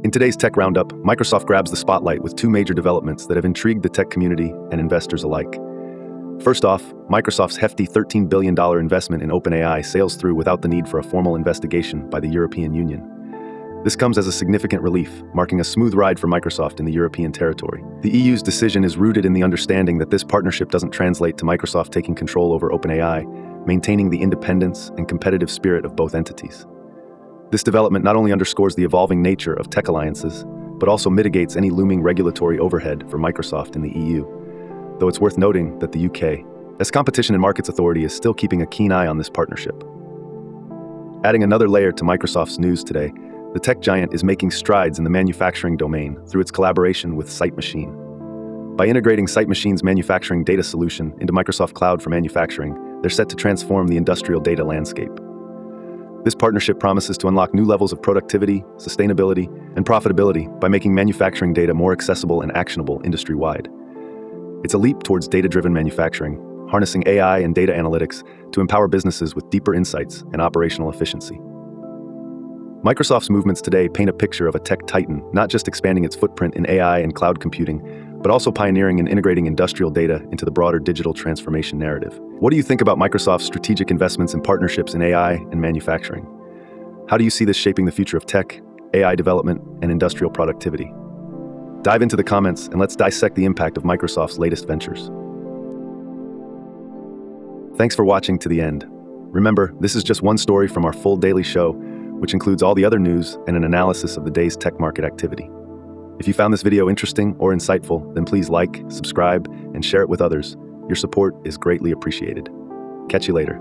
In today's Tech Roundup, Microsoft grabs the spotlight with two major developments that have intrigued the tech community and investors alike. First off, Microsoft's hefty $13 billion investment in OpenAI sails through without the need for a formal investigation by the European Union. This comes as a significant relief, marking a smooth ride for Microsoft in the European territory. The EU's decision is rooted in the understanding that this partnership doesn't translate to Microsoft taking control over OpenAI, maintaining the independence and competitive spirit of both entities. This development not only underscores the evolving nature of tech alliances, but also mitigates any looming regulatory overhead for Microsoft in the EU. Though it's worth noting that the UK, as Competition and Markets Authority, is still keeping a keen eye on this partnership. Adding another layer to Microsoft's news today, the tech giant is making strides in the manufacturing domain through its collaboration with Sight Machine. By integrating Sight Machine's manufacturing data solution into Microsoft Cloud for manufacturing, they're set to transform the industrial data landscape. This partnership promises to unlock new levels of productivity, sustainability, and profitability by making manufacturing data more accessible and actionable industry-wide. It's a leap towards data-driven manufacturing, harnessing AI and data analytics to empower businesses with deeper insights and operational efficiency. Microsoft's movements today paint a picture of a tech titan, not just expanding its footprint in AI and cloud computing, but also pioneering and integrating industrial data into the broader digital transformation narrative. What do you think about Microsoft's strategic investments and partnerships in AI and manufacturing? How do you see this shaping the future of tech, AI development, and industrial productivity? Dive into the comments and let's dissect the impact of Microsoft's latest ventures. Thanks for watching to the end. Remember, this is just one story from our full daily show, which includes all the other news and an analysis of the day's tech market activity. If you found this video interesting or insightful, then please like, subscribe, and share it with others. Your support is greatly appreciated. Catch you later.